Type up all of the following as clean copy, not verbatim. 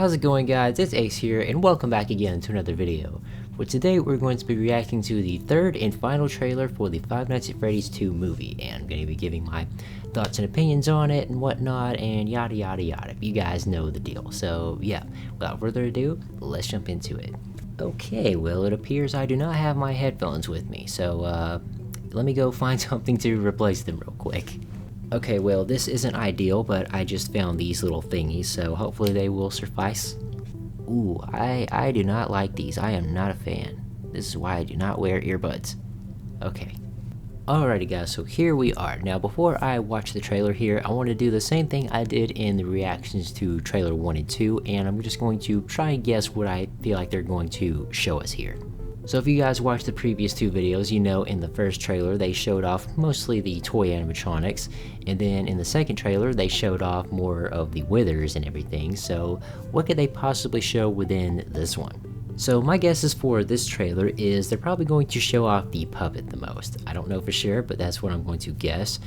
How's it going, guys? It's Ace here, and welcome back again to another video. For today, we're going to be reacting to the third and final trailer for the Five Nights at Freddy's 2 movie, and I'm going to be giving my thoughts and opinions on it and whatnot, and yada yada yada. You guys know the deal. So yeah, without further ado, let's jump into it. Okay, well, it appears I do not have my headphones with me, so let me go find something to replace them real quick. Okay, well, this isn't ideal, but I just found these little thingies, so hopefully they will suffice. Ooh, I do not like these. I am not a fan. This is why I do not wear earbuds. Okay. Alrighty guys, so here we are. Now before I watch the trailer here, I want to do the same thing I did in the reactions to trailer 1 and 2, and I'm just going to try and guess what I feel like they're going to show us here. So if you guys watched the previous two videos, you know in the first trailer they showed off mostly the toy animatronics, and then in the second trailer they showed off more of the withers and everything, so what could they possibly show within this one? So my guesses for this trailer is they're probably going to show off the puppet the most. I don't know for sure, but that's what I'm going to guess.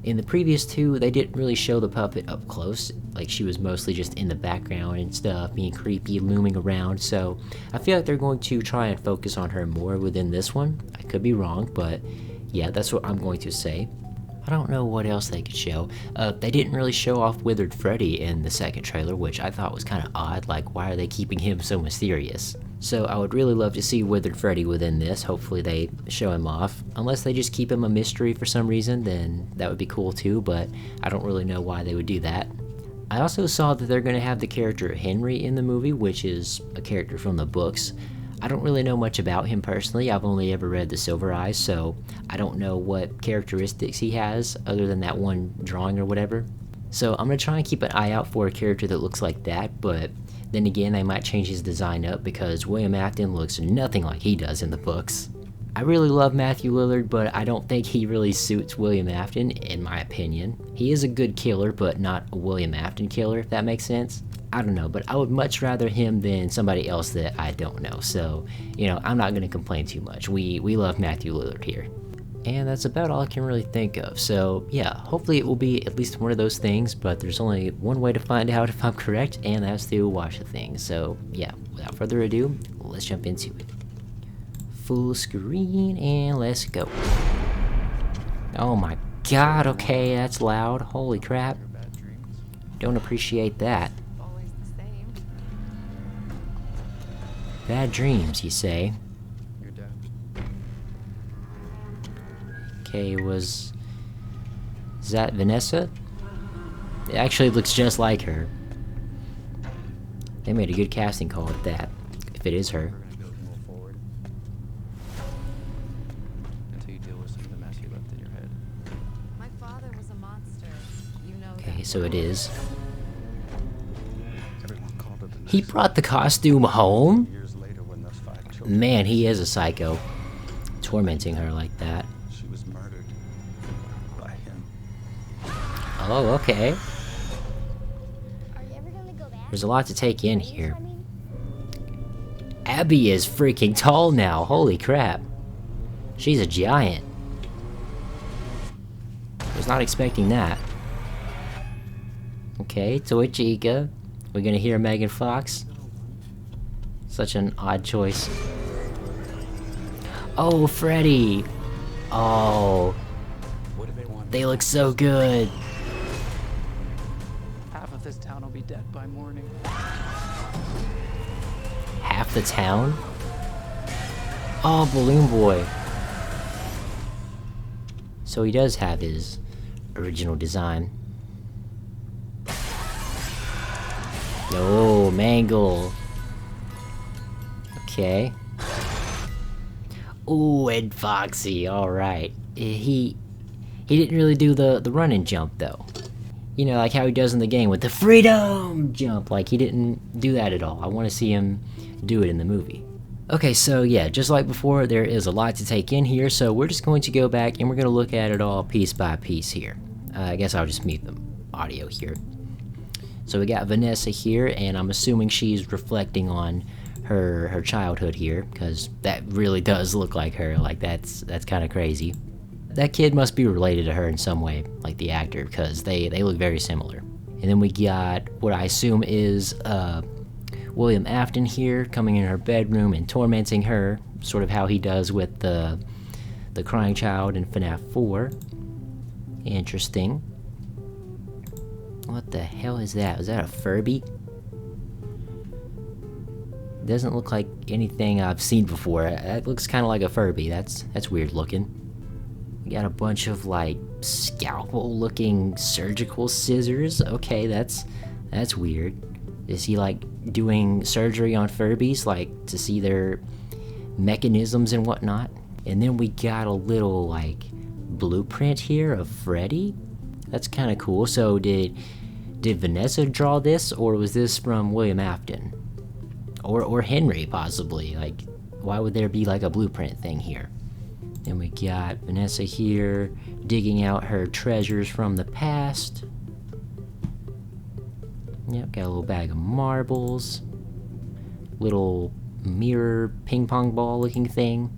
In the previous two, they didn't really show the puppet up close, like she was mostly just in the background and stuff, being creepy, looming around, so I feel like they're going to try and focus on her more within this one. I could be wrong, but yeah, that's what I'm going to say. I don't know what else they could show. They didn't really show off Withered Freddy in the second trailer, which I thought was kind of odd, like why are they keeping him so mysterious? So I would really love to see Withered Freddy within this. Hopefully they show him off. Unless they just keep him a mystery for some reason, then that would be cool too, but I don't really know why they would do that. I also saw that they're going to have the character Henry in the movie, which is a character from the books. I don't really know much about him personally. I've only ever read The Silver Eyes, so I don't know what characteristics he has other than that one drawing or whatever. So I'm going to try and keep an eye out for a character that looks like that, but then again, they might change his design up because William Afton looks nothing like he does in the books. I really love Matthew Lillard, but I don't think he really suits William Afton, in my opinion. He is a good killer, but not a William Afton killer, if that makes sense. I don't know, but I would much rather him than somebody else that I don't know, so, you know, I'm not going to complain too much. We love Matthew Lillard here. And that's about all I can really think of, so yeah, hopefully it will be at least one of those things, but there's only one way to find out if I'm correct, and that's to watch the thing. So yeah, without further ado, let's jump into it. Full screen, and let's go. Oh my god, okay, that's loud, holy crap. Don't appreciate that. Bad dreams, you say? Okay, is that Vanessa? It actually looks just like her. They made a good casting call at that, if it is her. Okay, so it is. He brought the costume home? Man, he is a psycho. Tormenting her like that. Oh, okay. There's a lot to take in here. Abby is freaking tall now, holy crap. She's a giant. Was not expecting that. Okay, Toy Chica. We're gonna hear Megan Fox. Such an odd choice. Oh, Freddy! Oh. They look so good. Half of this town will be dead by morning. Half the town? Oh, Balloon Boy. So he does have his original design. Oh, Mangle. Okay. Ooh, and Foxy, alright. He didn't really do the run and jump though. You know, like how he does in the game with the freedom jump. Like, he didn't do that at all. I want to see him do it in the movie. Okay, so yeah, just like before, there is a lot to take in here, so we're just going to go back and we're going to look at it all piece by piece here. I guess I'll just mute the audio here. So we got Vanessa here, and I'm assuming she's reflecting on her childhood here, because that really does look like her. Like, that's kind of crazy. That kid must be related to her in some way, like the actor, because they look very similar. And then we got what I assume is William Afton here coming in her bedroom and tormenting her, sort of how he does with the crying child in FNAF 4. Interesting. What the hell is that? Is that a Furby? Doesn't look like anything I've seen before. That looks kind of like a Furby. That's weird looking. We got a bunch of like scalpel looking surgical scissors. Okay, that's weird. Is he like doing surgery on Furbies, like to see their mechanisms and whatnot? And then we got a little like blueprint here of Freddy. That's kind of cool. So did Vanessa draw this, or was this from William Afton? Or Henry, possibly. Like, why would there be like a blueprint thing here? Then we got Vanessa here digging out her treasures from the past. Yep, got a little bag of marbles. Little mirror ping pong ball looking thing.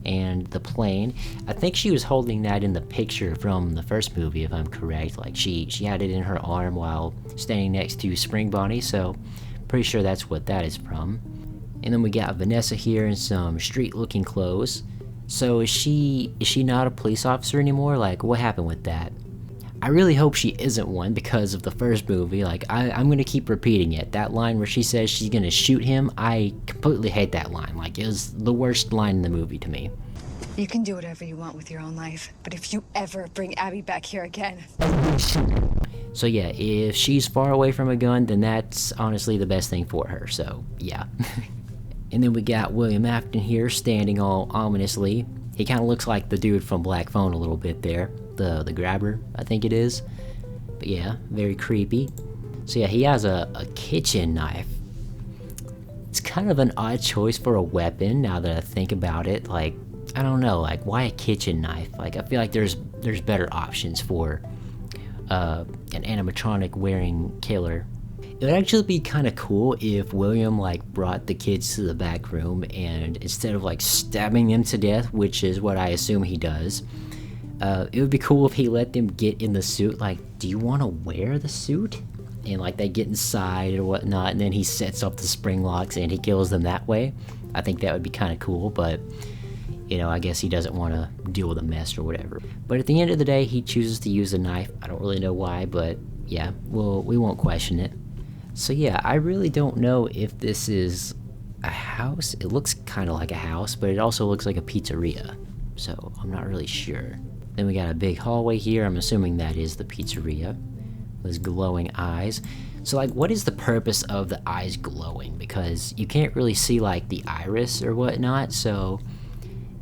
And the plane. I think she was holding that in the picture from the first movie, if I'm correct. Like, she had it in her arm while standing next to Spring Bonnie, so pretty sure that's what that is from. And then we got Vanessa here in some street-looking clothes. So is she not a police officer anymore? Like, what happened with that? I really hope she isn't one because of the first movie. Like, I'm gonna keep repeating it. That line where she says she's gonna shoot him, I completely hate that line. Like, it was the worst line in the movie to me. You can do whatever you want with your own life, but if you ever bring Abby back here again... So yeah, if she's far away from a gun, then that's honestly the best thing for her, so yeah. And then we got William Afton here standing all ominously. He kind of looks like the dude from Black Phone a little bit there. The grabber, I think it is. But yeah, very creepy. So yeah, he has a kitchen knife. It's kind of an odd choice for a weapon now that I think about it. Like, I don't know, like why a kitchen knife? Like, I feel like there's better options for an animatronic wearing killer. It would actually be kind of cool if William like brought the kids to the back room and instead of like stabbing them to death, which is what I assume he does, it would be cool if he let them get in the suit. Like, do you want to wear the suit? And like they get inside or whatnot, and then he sets up the spring locks and he kills them that way. I think that would be kind of cool, but you know, I guess he doesn't want to deal with a mess or whatever. But at the end of the day, he chooses to use a knife. I don't really know why, but yeah, we won't question it. So yeah, I really don't know if this is a house. It looks kind of like a house, but it also looks like a pizzeria. So I'm not really sure. Then we got a big hallway here. I'm assuming that is the pizzeria. Those glowing eyes. So like, what is the purpose of the eyes glowing? Because you can't really see like the iris or whatnot, so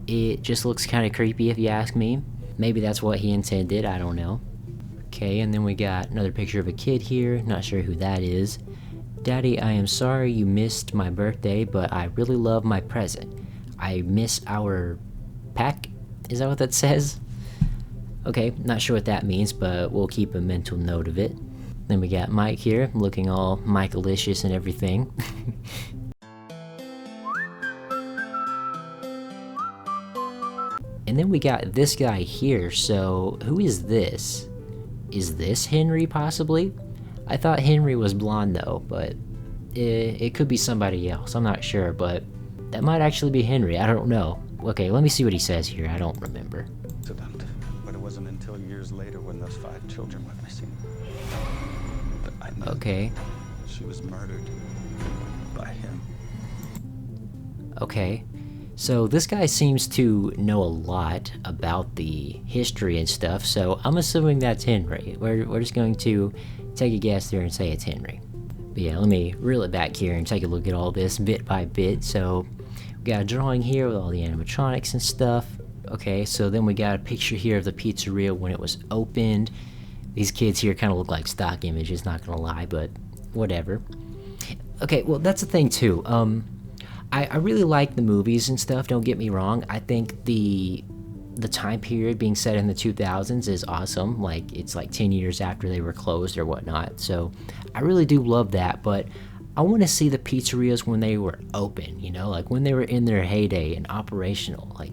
it just looks kind of creepy if you ask me. Maybe that's what he intended, I don't know. Okay, and then we got another picture of a kid here. Not sure who that is. Daddy, I am sorry you missed my birthday, but I really love my present. I miss our pack? Is that what that says? Okay, not sure what that means, but we'll keep a mental note of it. Then we got Mike here, looking all Michaelicious and everything. And then we got this guy here, so who is this? Is this Henry, possibly? I thought Henry was blonde though, but it could be somebody else, I'm not sure, but that might actually be Henry, I don't know. Okay, let me see what he says here, I don't remember. But it wasn't until years later when those 5 children went missing that I knew Okay. she was murdered by him. Okay. So this guy seems to know a lot about the history and stuff, so I'm assuming that's Henry. We're just going to take a guess there and say it's Henry. But yeah, let me reel it back here and take a look at all this bit by bit. So we got a drawing here with all the animatronics and stuff. Okay, so then we got a picture here of the pizzeria when it was opened. These kids here kind of look like stock images, not gonna lie, but whatever. Okay, well that's the thing too. I really like the movies and stuff, don't get me wrong. I think the time period being set in the 2000s is awesome. Like, it's like 10 years after they were closed or whatnot. So I really do love that, but I want to see the pizzerias when they were open, you know, like when they were in their heyday and operational. Like,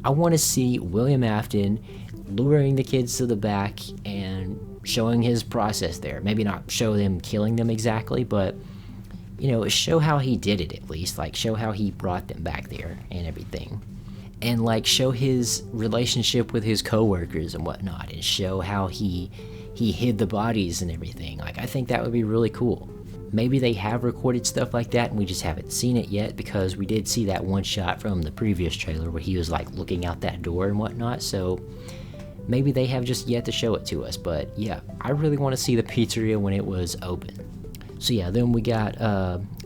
I want to see William Afton luring the kids to the back and showing his process there. Maybe not show them killing them exactly, but you know, show how he did it at least. Like, show how he brought them back there and everything. And, like, show his relationship with his coworkers and whatnot. And show how he hid the bodies and everything. Like, I think that would be really cool. Maybe they have recorded stuff like that and we just haven't seen it yet, because we did see that one shot from the previous trailer where he was, like, looking out that door and whatnot. So maybe they have just yet to show it to us. But yeah, I really want to see the pizzeria when it was open. So yeah, then we got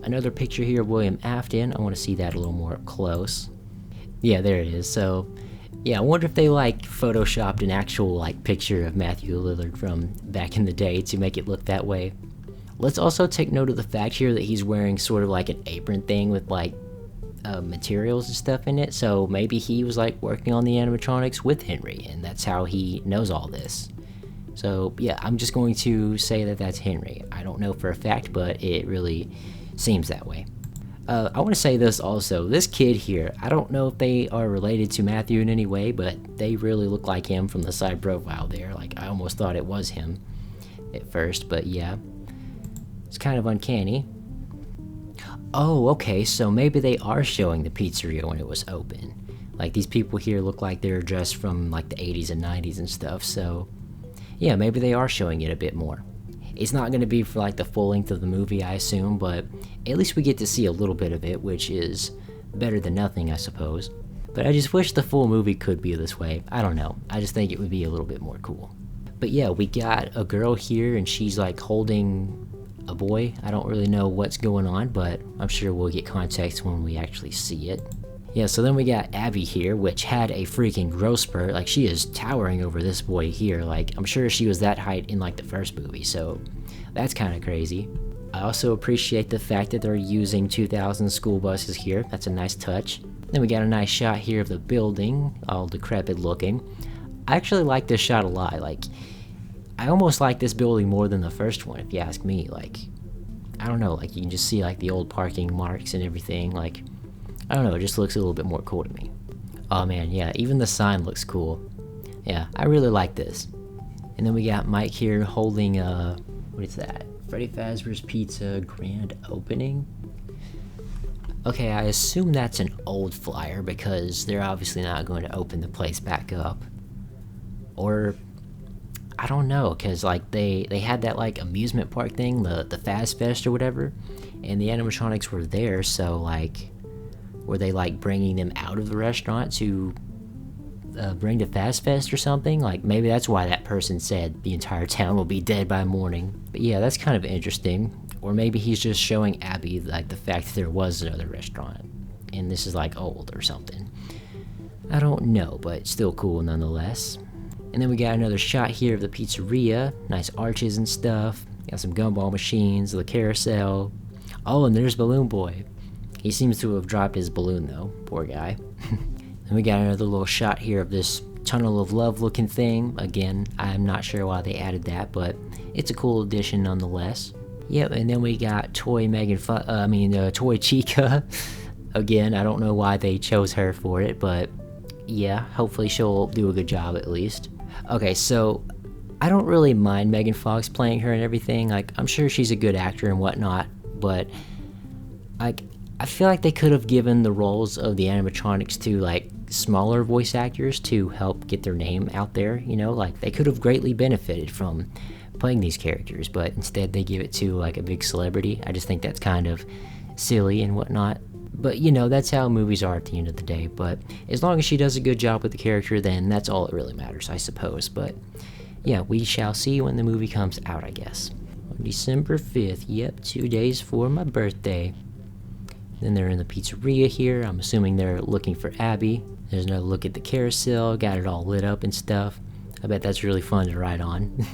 another picture here of William Afton. I want to see that a little more up close. Yeah, there it is. So yeah, I wonder if they like photoshopped an actual like picture of Matthew Lillard from back in the day to make it look that way. Let's also take note of the fact here that he's wearing sort of like an apron thing with like materials and stuff in it. So maybe he was like working on the animatronics with Henry, and that's how he knows all this. So yeah, I'm just going to say that that's Henry. I don't know for a fact, but it really seems that way. I want to say this also. This kid here, I don't know if they are related to Matthew in any way, but they really look like him from the side profile there. Like, I almost thought it was him at first, but yeah. It's kind of uncanny. Oh, okay, so maybe they are showing the pizzeria when it was open. Like, these people here look like they're dressed from like the 80s and 90s and stuff, so yeah, maybe they are showing it a bit more. It's not going to be for like the full length of the movie, I assume, but at least we get to see a little bit of it, which is better than nothing, I suppose. But I just wish the full movie could be this way. I don't know. I just think it would be a little bit more cool. But yeah, we got a girl here, and she's like holding a boy. I don't really know what's going on, but I'm sure we'll get context when we actually see it. Yeah, so then we got Abby here, which had a freaking growth spurt. Like, she is towering over this boy here. Like, I'm sure she was that height in like the first movie, so that's kind of crazy. I also appreciate the fact that they're using 2000 school buses here. That's a nice touch. Then we got a nice shot here of the building, all decrepit looking. I actually like this shot a lot. Like, I almost like this building more than the first one, if you ask me. Like, I don't know, like, you can just see like the old parking marks and everything. Like, I don't know, it just looks a little bit more cool to me. Oh man, yeah, even the sign looks cool. Yeah, I really like this. And then we got Mike here holding what is that? Freddy Fazbear's Pizza grand opening? Okay, I assume that's an old flyer because they're obviously not going to open the place back up. Or, I don't know, because like they had that like amusement park thing, the Faz Fest or whatever, and the animatronics were there, so like, were they like bringing them out of the restaurant to bring to Fast Fest or something? Like, maybe that's why that person said the entire town will be dead by morning. But yeah, that's kind of interesting. Or maybe he's just showing Abby like the fact that there was another restaurant and this is like old or something. I don't know, but still cool nonetheless. And then we got another shot here of the pizzeria. Nice arches and stuff. Got some gumball machines, the carousel. Oh, and there's Balloon Boy. He seems to have dropped his balloon though, poor guy. And we got another little shot here of this tunnel of love looking thing. Again, I'm not sure why they added that, but it's a cool addition nonetheless. Yep, and then we got Toy Toy Chica. Again, I don't know why they chose her for it, but yeah, hopefully she'll do a good job at least. Okay, so I don't really mind Megan Fox playing her and everything. Like, I'm sure she's a good actor and whatnot, but like, I feel like they could have given the roles of the animatronics to like smaller voice actors to help get their name out there, you know, like they could have greatly benefited from playing these characters, but instead they give it to like a big celebrity. I just think that's kind of silly and whatnot. But you know, that's how movies are at the end of the day. But as long as she does a good job with the character, then that's all that really matters, I suppose. But yeah, we shall see when the movie comes out, I guess. On December 5th, yep, 2 days for my birthday. Then they're in the pizzeria here. I'm assuming they're looking for Abby. There's another look at the carousel, got it all lit up and stuff. I bet that's really fun to ride on.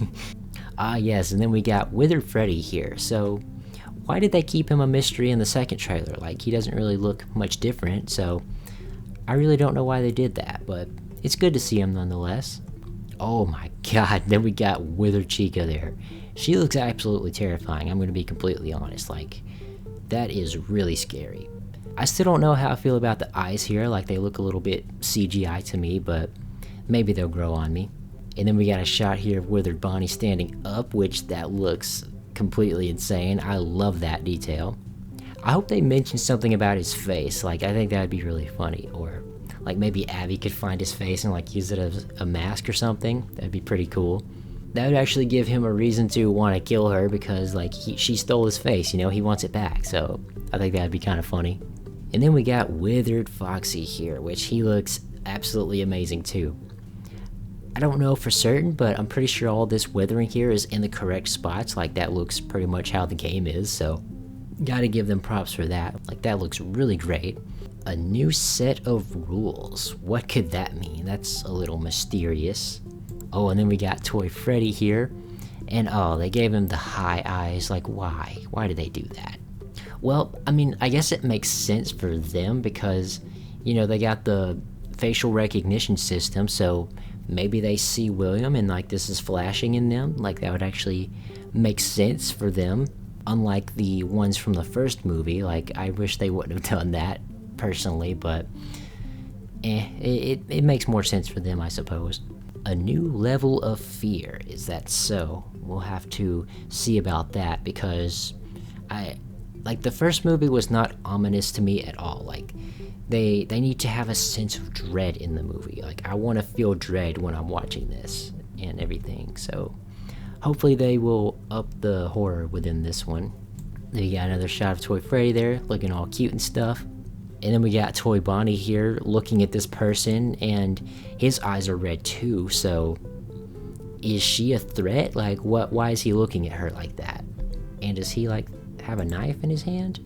Ah yes, and then we got Withered Freddy here. So why did they keep him a mystery in the second trailer? Like, he doesn't really look much different, so I really don't know why they did that, but it's good to see him nonetheless. Oh my god, then we got Withered Chica there. She looks absolutely terrifying, I'm gonna be completely honest. Like, that is really scary. I still don't know how I feel about the eyes here, like they look a little bit CGI to me, but maybe they'll grow on me. And then we got a shot here of Withered Bonnie standing up, which that looks completely insane. I love that detail. I hope they mention something about his face. Like, I think that'd be really funny. Or, like, maybe Abby could find his face and, like, use it as a mask or something. That'd be pretty cool. That would actually give him a reason to want to kill her because, like, she stole his face, you know? He wants it back, so I think that'd be kind of funny. And then we got Withered Foxy here, which he looks absolutely amazing, too. I don't know for certain, but I'm pretty sure all this withering here is in the correct spots. Like, that looks pretty much how the game is, so gotta give them props for that. Like, that looks really great. A new set of rules. What could that mean? That's a little mysterious. Oh, and then we got Toy Freddy here. And oh, they gave him the high eyes. Like, why? Why did they do that? Well, I mean, I guess it makes sense for them because, you know, they got the facial recognition system, so maybe they see William and, like, this is flashing in them. Like, that would actually make sense for them. Unlike the ones from the first movie. Like, I wish they wouldn't have done that, personally, but it makes more sense for them, I suppose. A new level of fear, is that so? We'll have to see about that, because like, the first movie was not ominous to me at all. Like, they need to have a sense of dread in the movie. Like, I want to feel dread when I'm watching this and everything, so hopefully they will up the horror within this one. Then we got another shot of Toy Freddy there, looking all cute and stuff. And then we got Toy Bonnie here, looking at this person, and his eyes are red too, so is she a threat? Like, why is he looking at her like that? And does he, like, have a knife in his hand?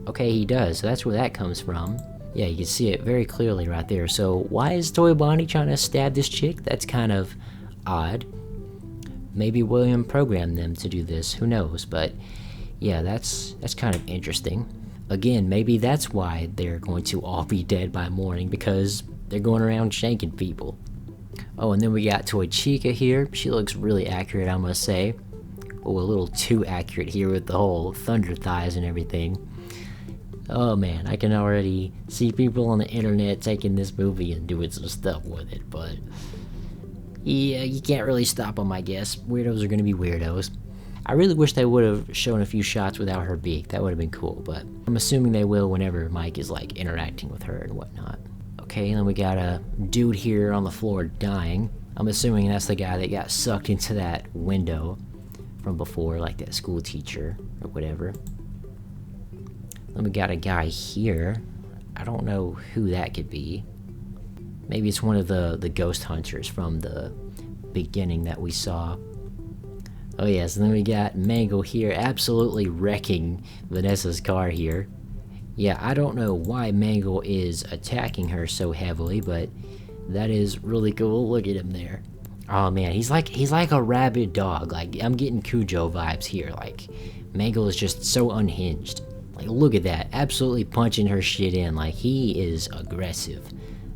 Okay, he does, so that's where that comes from. Yeah, you can see it very clearly right there. So why is Toy Bonnie trying to stab this chick? That's kind of odd. Maybe William programmed them to do this, who knows, but yeah, that's kind of interesting. Again, maybe that's why they're going to all be dead by morning, because they're going around shanking people. Oh, and then we got Toy Chica here. She looks really accurate, I must say. Oh, a little too accurate here with the whole thunder thighs and everything. Oh man, I can already see people on the internet taking this movie and doing some stuff with it, but yeah, you can't really stop them, I guess. Weirdos are gonna be weirdos. I really wish they would have shown a few shots without her beak. That would have been cool, but I'm assuming they will whenever Mike is, like, interacting with her and whatnot. Okay, and then we got a dude here on the floor dying. I'm assuming that's the guy that got sucked into that window from before, like that school teacher or whatever. Then we got a guy here. I don't know who that could be. Maybe it's one of the ghost hunters from the beginning that we saw. Oh yes, and then we got Mangle here absolutely wrecking Vanessa's car here. Yeah, I don't know why Mangle is attacking her so heavily, but that is really cool. Look at him there. Oh man, he's like a rabid dog. Like, I'm getting Cujo vibes here. Like, Mangle is just so unhinged. Like, look at that, absolutely punching her shit in. Like, he is aggressive.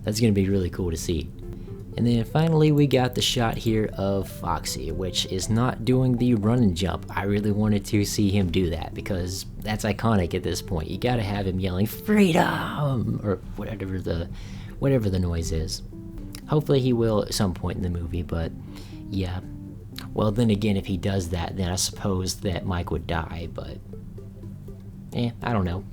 That's gonna be really cool to see. And then finally we got the shot here of Foxy, which is not doing the run and jump. I really wanted to see him do that because that's iconic at this point. You gotta have him yelling freedom or whatever the noise is. Hopefully he will at some point in the movie, but yeah. Well, then again, if he does that, then I suppose that Mike would die, but I don't know.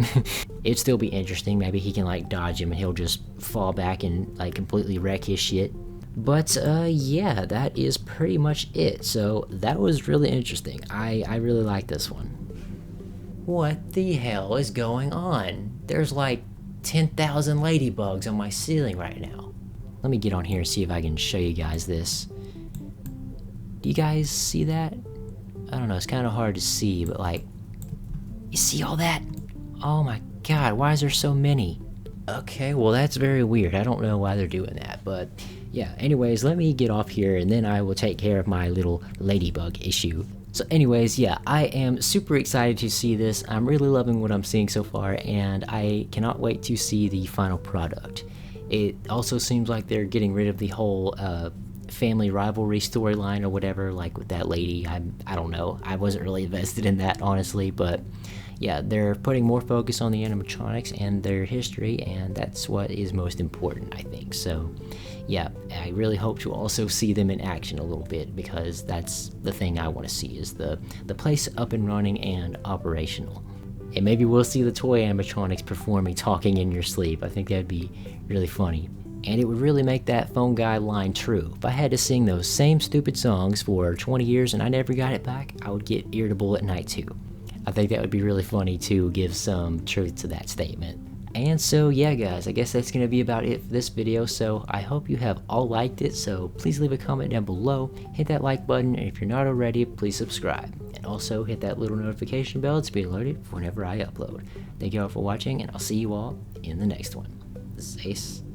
It'd still be interesting. Maybe he can, like, dodge him and he'll just fall back and, like, completely wreck his shit. But yeah, that is pretty much it. So that was really interesting. I really like this one. What the hell is going on? There's like 10,000 ladybugs on my ceiling right now. Let me get on here and see if I can show you guys this. Do you guys see that? I don't know, it's kind of hard to see, but like, you see all that? Oh my god, why is there so many? Okay, well that's very weird. I don't know why they're doing that, but yeah, anyways, let me get off here and then I will take care of my little ladybug issue. So anyways, yeah, I am super excited to see this. I'm really loving what I'm seeing so far, and I cannot wait to see the final product. It also seems like they're getting rid of the whole family rivalry storyline or whatever, like with that lady. I don't know. I wasn't really invested in that, honestly, but yeah, they're putting more focus on the animatronics and their history, and that's what is most important, I think. So yeah, I really hope to also see them in action a little bit, because that's the thing I want to see, is the place up and running and operational. And maybe we'll see the toy animatronics performing talking in your sleep. I think that'd be really funny. And it would really make that phone guy line true. If I had to sing those same stupid songs for 20 years and I never got it back, I would get irritable at night too. I think that would be really funny to give some truth to that statement. And so yeah guys, I guess that's going to be about it for this video, so I hope you have all liked it, so please leave a comment down below, hit that like button, and if you're not already, please subscribe. And also hit that little notification bell to be alerted whenever I upload. Thank you all for watching, and I'll see you all in the next one. This is Ace.